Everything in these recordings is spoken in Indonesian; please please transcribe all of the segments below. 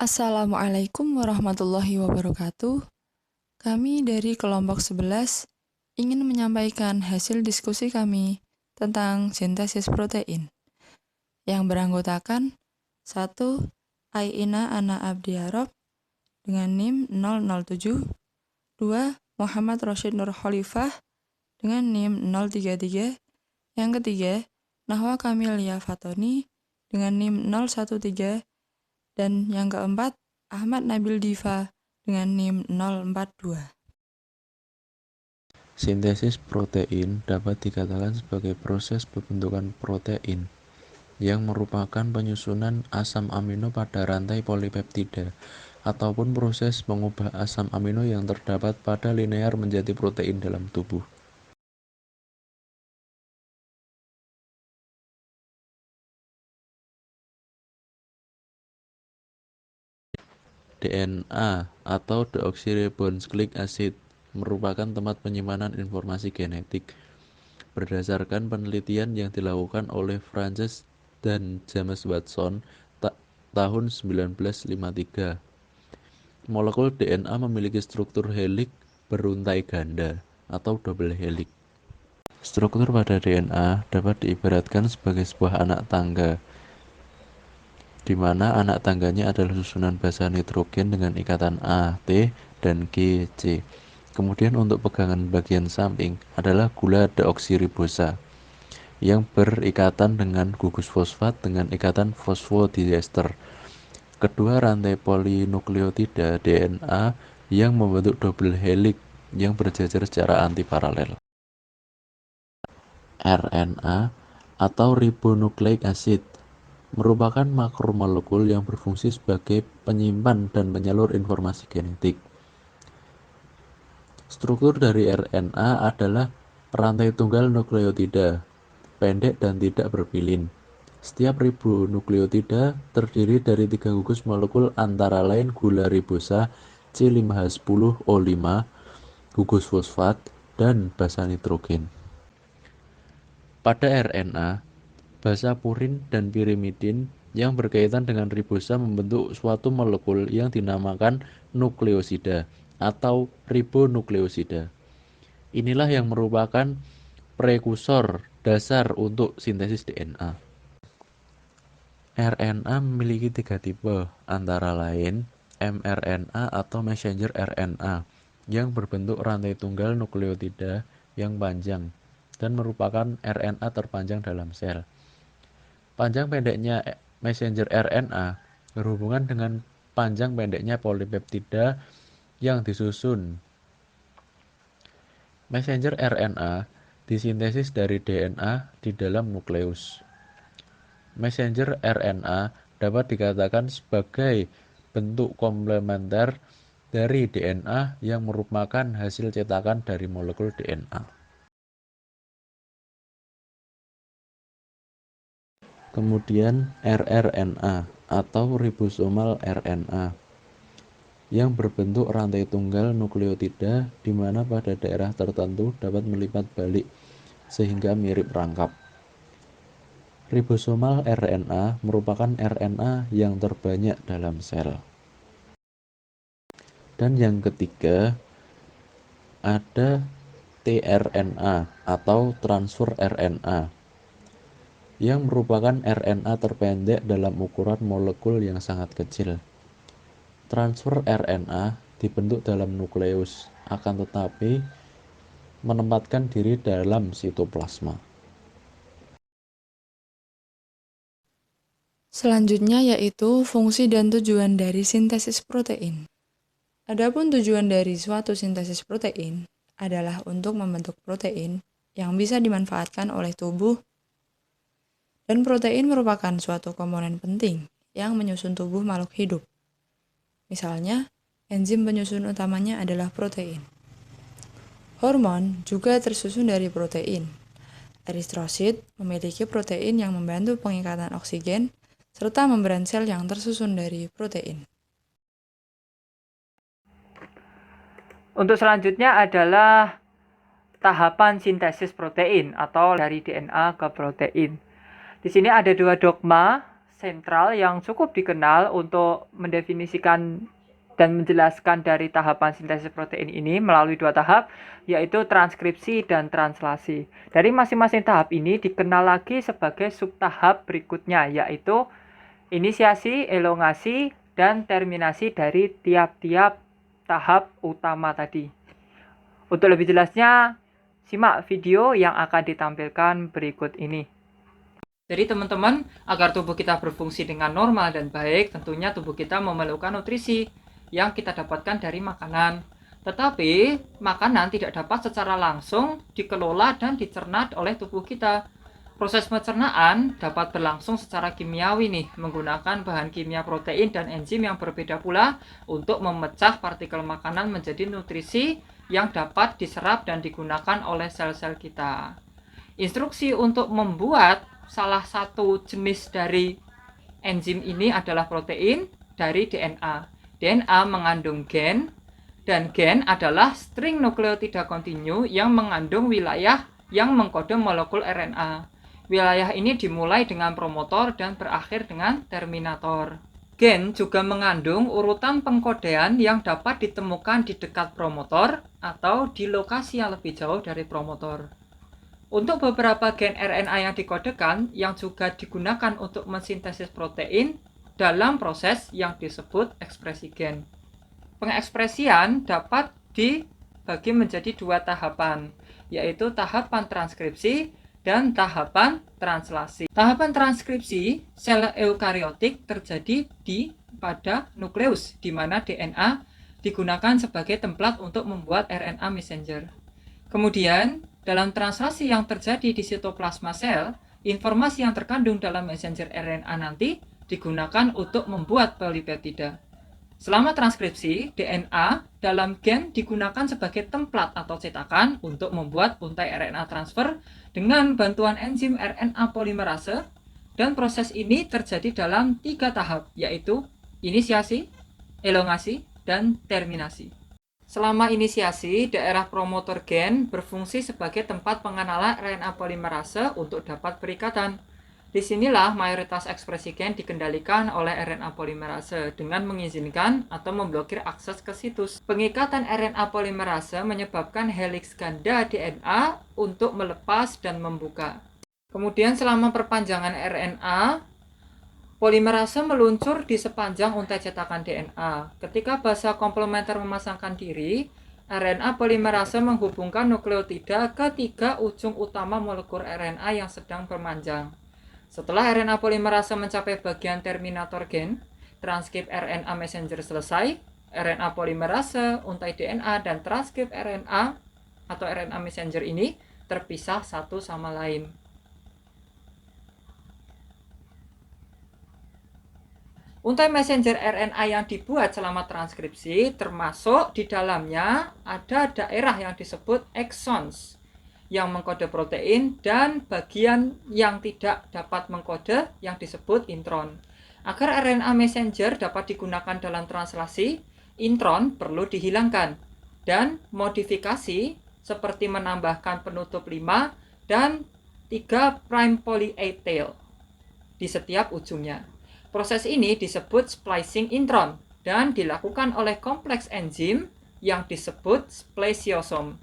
Assalamualaikum warahmatullahi wabarakatuh. Kami dari kelompok 11 ingin menyampaikan hasil diskusi kami tentang sintesis protein yang beranggotakan 1. Aina Ana Abdiarob dengan NIM 007, 2. Muhammad Rashid Nur Khalifah dengan NIM 033, yang ketiga Nahwa Kamilia Fatoni dengan NIM 013, dan yang keempat, Ahmad Nabil Diva dengan NIM 042. Sintesis protein dapat dikatakan sebagai proses pembentukan protein yang merupakan penyusunan asam amino pada rantai polipeptida ataupun proses mengubah asam amino yang terdapat pada linear menjadi protein dalam tubuh. DNA atau deoxyribonucleic acid merupakan tempat penyimpanan informasi genetik. Berdasarkan penelitian yang dilakukan oleh Frances dan James Watson tahun 1953, molekul DNA memiliki struktur heliks beruntai ganda atau double helix. Struktur pada DNA dapat diibaratkan sebagai sebuah anak tangga, di mana anak tangganya adalah susunan basa nitrogen dengan ikatan A, T, dan G, C. Kemudian untuk pegangan bagian samping adalah gula deoksiribosa yang berikatan dengan gugus fosfat dengan ikatan fosfodiester. Kedua rantai polinukleotida DNA yang membentuk double helix yang berjajar secara antiparalel. RNA atau ribonucleic acid merupakan makromolekul yang berfungsi sebagai penyimpan dan penyalur informasi genetik. Struktur dari RNA adalah rantai tunggal nukleotida, pendek dan tidak berpilin. Setiap ribonukleotida terdiri dari 3 gugus molekul antara lain gula ribosa C5H10O5, gugus fosfat, dan basa nitrogen. Pada RNA, basa purin dan pirimidin yang berkaitan dengan ribosa membentuk suatu molekul yang dinamakan nukleosida atau ribonukleosida. Inilah yang merupakan prekursor dasar untuk sintesis DNA. RNA memiliki 3 tipe, antara lain mRNA atau messenger RNA yang berbentuk rantai tunggal nukleotida yang panjang dan merupakan RNA terpanjang dalam sel. Panjang pendeknya messenger RNA berhubungan dengan panjang pendeknya polipeptida yang disusun. Messenger RNA disintesis dari DNA di dalam nukleus. Messenger RNA dapat dikatakan sebagai bentuk komplementer dari DNA yang merupakan hasil cetakan dari molekul DNA. Kemudian rRNA atau ribosomal RNA yang berbentuk rantai tunggal nukleotida di mana pada daerah tertentu dapat melipat balik sehingga mirip rangkap. Ribosomal RNA merupakan RNA yang terbanyak dalam sel. Dan yang ketiga ada tRNA atau transfer RNA yang merupakan RNA terpendek dalam ukuran molekul yang sangat kecil. Transfer RNA dibentuk dalam nukleus, akan tetapi menempatkan diri dalam sitoplasma. Selanjutnya yaitu fungsi dan tujuan dari sintesis protein. Adapun tujuan dari suatu sintesis protein adalah untuk membentuk protein yang bisa dimanfaatkan oleh tubuh, dan protein merupakan suatu komponen penting yang menyusun tubuh makhluk hidup. Misalnya, enzim penyusun utamanya adalah protein. Hormon juga tersusun dari protein. Eritrosit memiliki protein yang membantu pengikatan oksigen serta membran sel yang tersusun dari protein. Untuk selanjutnya adalah tahapan sintesis protein atau dari DNA ke protein. Di sini ada 2 dogma. sentral yang cukup dikenal untuk mendefinisikan dan menjelaskan dari tahapan sintesis protein ini melalui 2 tahap, yaitu transkripsi dan translasi. Dari masing-masing tahap ini dikenal lagi sebagai subtahap berikutnya, yaitu inisiasi, elongasi, dan terminasi dari tiap-tiap tahap utama tadi. Untuk lebih jelasnya, simak video yang akan ditampilkan berikut ini. Jadi teman-teman, agar tubuh kita berfungsi dengan normal dan baik, tentunya tubuh kita memerlukan nutrisi yang kita dapatkan dari makanan. Tetapi, makanan tidak dapat secara langsung dikelola dan dicerna oleh tubuh kita. Proses pencernaan dapat berlangsung secara kimiawi nih, menggunakan bahan kimia protein dan enzim yang berbeda pula untuk memecah partikel makanan menjadi nutrisi yang dapat diserap dan digunakan oleh sel-sel kita. Instruksi untuk membuat salah satu jenis dari enzim ini adalah protein dari DNA. DNA mengandung gen, dan gen adalah string nukleotida kontinu yang mengandung wilayah yang mengkode molekul RNA. Wilayah ini dimulai dengan promotor dan berakhir dengan terminator. Gen juga mengandung urutan pengkodean yang dapat ditemukan di dekat promotor atau di lokasi yang lebih jauh dari promotor. Untuk beberapa gen RNA yang dikodekan yang juga digunakan untuk mensintesis protein dalam proses yang disebut ekspresi gen. Pengekspresian dapat dibagi menjadi 2 tahapan, yaitu tahapan transkripsi dan tahapan translasi. Tahapan transkripsi sel eukariotik terjadi pada nukleus, di mana DNA digunakan sebagai template untuk membuat RNA messenger. Kemudian, dalam translasi yang terjadi di sitoplasma sel, informasi yang terkandung dalam messenger RNA nanti digunakan untuk membuat polipeptida. Selama transkripsi, DNA dalam gen digunakan sebagai template atau cetakan untuk membuat untai RNA transfer dengan bantuan enzim RNA polimerase, dan proses ini terjadi dalam 3 tahap, yaitu inisiasi, elongasi, dan terminasi. Selama inisiasi, daerah promotor gen berfungsi sebagai tempat pengenalan RNA polimerase untuk dapat berikatan. Disinilah mayoritas ekspresi gen dikendalikan oleh RNA polimerase dengan mengizinkan atau memblokir akses ke situs. Pengikatan RNA polimerase menyebabkan heliks ganda DNA untuk melepas dan membuka. Kemudian selama perpanjangan RNA, polimerase meluncur di sepanjang untai cetakan DNA. Ketika basa komplementer memasangkan diri, RNA polimerase menghubungkan nukleotida ke 3 ujung utama molekul RNA yang sedang berpanjang. Setelah RNA polimerase mencapai bagian terminator gen, transkrip RNA messenger selesai, RNA polimerase, untai DNA, dan transkrip RNA atau RNA messenger ini terpisah satu sama lain. Untai messenger RNA yang dibuat selama transkripsi termasuk di dalamnya ada daerah yang disebut exons yang mengkode protein dan bagian yang tidak dapat mengkode yang disebut intron. Agar RNA messenger dapat digunakan dalam translasi, intron perlu dihilangkan dan modifikasi seperti menambahkan penutup 5 dan 3' poly A tail di setiap ujungnya. Proses ini disebut splicing intron dan dilakukan oleh kompleks enzim yang disebut spliceosome.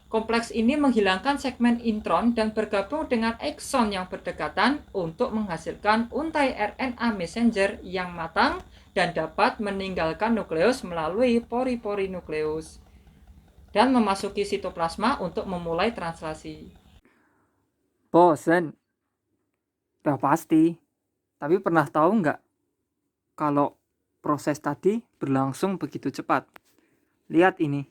Kompleks ini menghilangkan segmen intron dan bergabung dengan ekson yang berdekatan untuk menghasilkan untai RNA messenger yang matang dan dapat meninggalkan nukleus melalui pori-pori nukleus dan memasuki sitoplasma untuk memulai translasi. Bosen? Udah pasti. Tapi pernah tahu nggak kalau proses tadi berlangsung begitu cepat? Lihat ini.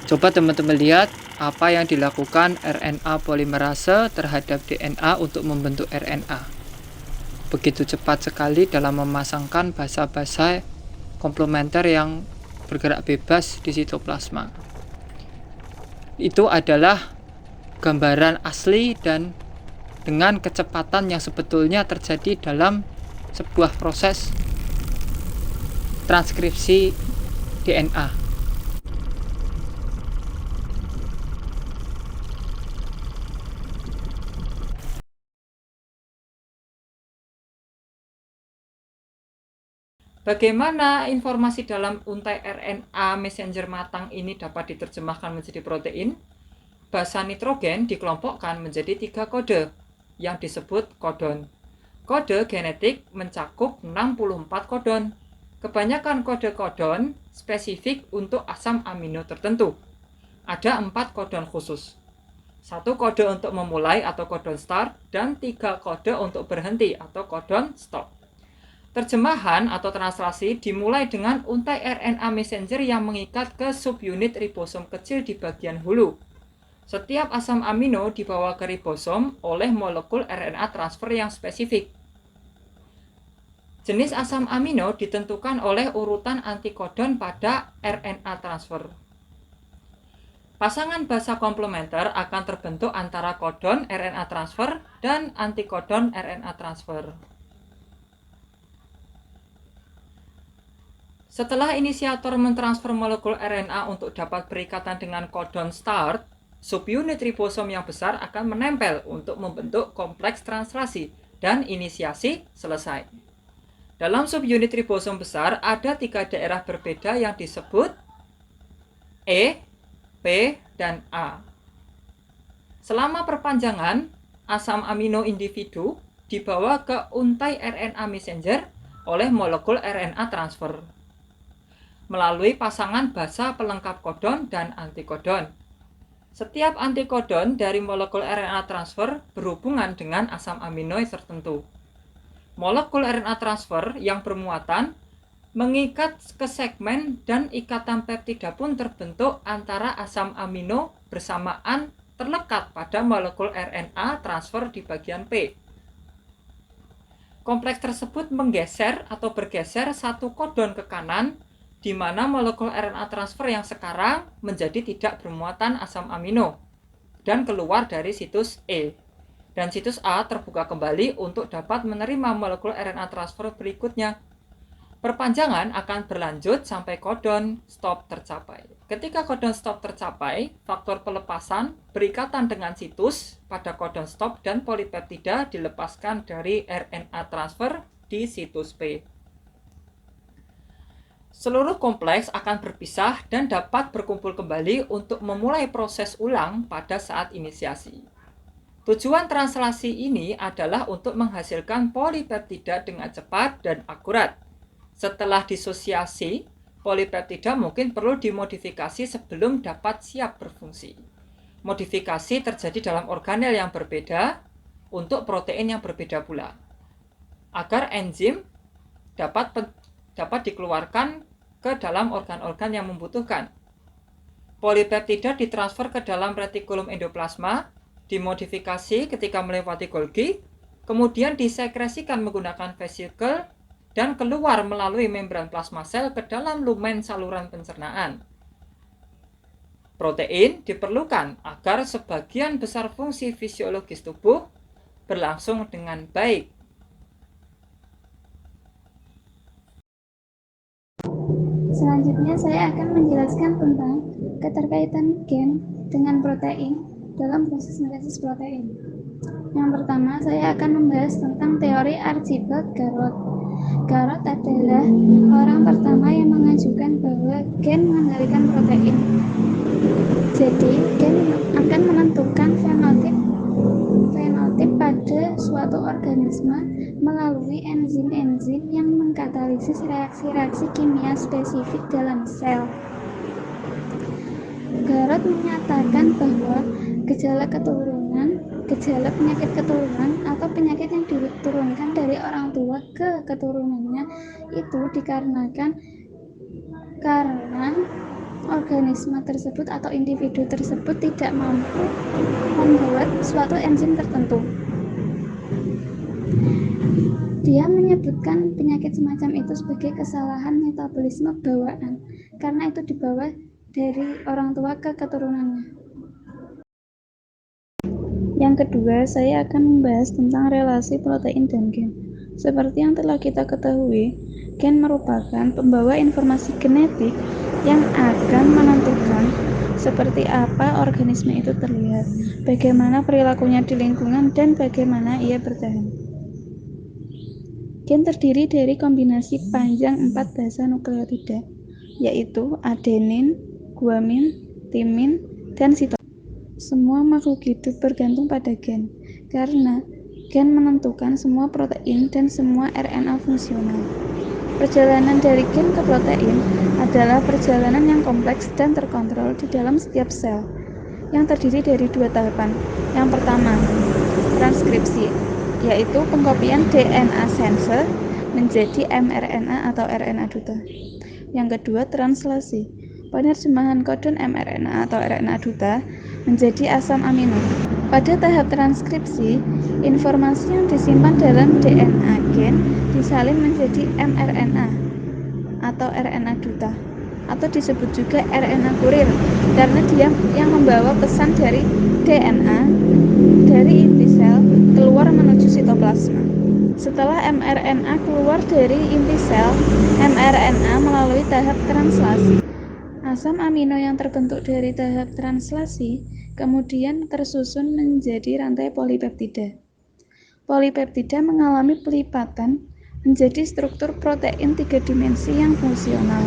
Coba teman-teman lihat apa yang dilakukan RNA polimerase terhadap DNA untuk membentuk RNA. Begitu cepat sekali dalam memasangkan basa-basa komplementer yang bergerak bebas di sitoplasma. Itu adalah gambaran asli dan dengan kecepatan yang sebetulnya terjadi dalam sebuah proses transkripsi DNA. Bagaimana informasi dalam untai RNA messenger matang ini dapat diterjemahkan menjadi protein? Basa nitrogen dikelompokkan menjadi 3 kode yang disebut kodon. Kode genetik mencakup 64 kodon. Kebanyakan kode kodon spesifik untuk asam amino tertentu. Ada 4 kodon khusus. 1 kode untuk memulai atau kodon start dan 3 kode untuk berhenti atau kodon stop. Terjemahan atau translasi dimulai dengan untai RNA messenger yang mengikat ke subunit ribosom kecil di bagian hulu. Setiap asam amino dibawa ke ribosom oleh molekul RNA transfer yang spesifik. Jenis asam amino ditentukan oleh urutan antikodon pada RNA transfer. Pasangan basa komplementer akan terbentuk antara kodon RNA transfer dan antikodon RNA transfer. Setelah inisiator mentransfer molekul RNA untuk dapat berikatan dengan kodon start, subunit ribosom yang besar akan menempel untuk membentuk kompleks translasi dan inisiasi selesai. Dalam subunit ribosom besar ada 3 daerah berbeda yang disebut E, P, dan A. Selama perpanjangan, asam amino individu dibawa ke untai RNA messenger oleh molekul RNA transfer melalui pasangan basa pelengkap kodon dan antikodon. Setiap antikodon dari molekul RNA transfer berhubungan dengan asam amino tertentu. Molekul RNA transfer yang bermuatan mengikat ke segmen dan ikatan peptida pun terbentuk antara asam amino bersamaan terlekat pada molekul RNA transfer di bagian P. Kompleks tersebut menggeser atau bergeser 1 kodon ke kanan, di mana molekul RNA transfer yang sekarang menjadi tidak bermuatan asam amino dan keluar dari situs E. Dan situs A terbuka kembali untuk dapat menerima molekul RNA transfer berikutnya. Perpanjangan akan berlanjut sampai kodon stop tercapai. Ketika kodon stop tercapai, faktor pelepasan berikatan dengan situs pada kodon stop dan polipeptida dilepaskan dari RNA transfer di situs P. Seluruh kompleks akan berpisah dan dapat berkumpul kembali untuk memulai proses ulang pada saat inisiasi. Tujuan translasi ini adalah untuk menghasilkan polipeptida dengan cepat dan akurat. Setelah disosiasi, polipeptida mungkin perlu dimodifikasi sebelum dapat siap berfungsi. Modifikasi terjadi dalam organel yang berbeda untuk protein yang berbeda pula, agar enzim dapat dikeluarkan ke dalam organ-organ yang membutuhkan. Polipeptida ditransfer ke dalam retikulum endoplasma, dimodifikasi ketika melewati Golgi, kemudian disekresikan menggunakan vesikel dan keluar melalui membran plasma sel ke dalam lumen saluran pencernaan. Protein diperlukan agar sebagian besar fungsi fisiologis tubuh berlangsung dengan baik. Selanjutnya saya akan menjelaskan tentang keterkaitan gen dengan protein dalam proses sintesis protein. Yang pertama, saya akan membahas tentang teori Archibald-Garrod. Garrod adalah orang pertama yang mengajukan bahwa gen mengendalikan protein. Jadi, gen akan menentukan fenotip pada suatu organisme melalui enzim-enzim yang mengkatalisis reaksi-reaksi kimia spesifik dalam sel. Garrod menyatakan bahwa gejala penyakit keturunan atau penyakit yang diturunkan dari orang tua ke keturunannya itu dikarenakan karena organisme tersebut atau individu tersebut tidak mampu membuat suatu enzim tertentu. Dia menyebutkan penyakit semacam itu sebagai kesalahan metabolisme bawaan, karena itu dibawa dari orang tua ke keturunannya. Yang kedua, saya akan membahas tentang relasi protein dan gen. Seperti yang telah kita ketahui, gen merupakan pembawa informasi genetik yang akan menentukan seperti apa organisme itu terlihat, bagaimana perilakunya di lingkungan, dan bagaimana ia bertahan. Gen terdiri dari kombinasi panjang 4 basa nukleotida, yaitu adenin, guanin, timin, dan sitosin. Semua makhluk hidup bergantung pada gen, karena gen menentukan semua protein dan semua RNA fungsional. Perjalanan dari gen ke protein adalah perjalanan yang kompleks dan terkontrol di dalam setiap sel, yang terdiri dari 2 tahapan. Yang pertama, transkripsi, yaitu pengkopian DNA sensor menjadi mRNA atau RNA duta. Yang kedua, translasi, penerjemahan kode mRNA atau RNA duta menjadi asam amino. Pada tahap transkripsi, informasi yang disimpan dalam DNA gen disalin menjadi mRNA atau RNA duta, atau disebut juga RNA kurir, karena dia yang membawa pesan dari DNA dari inti sel keluar menuju sitoplasma. Setelah mRNA keluar dari inti sel, mRNA melalui tahap translasi. Asam amino yang terbentuk dari tahap translasi kemudian tersusun menjadi rantai polipeptida. Polipeptida mengalami pelipatan menjadi struktur protein 3 dimensi yang fungsional.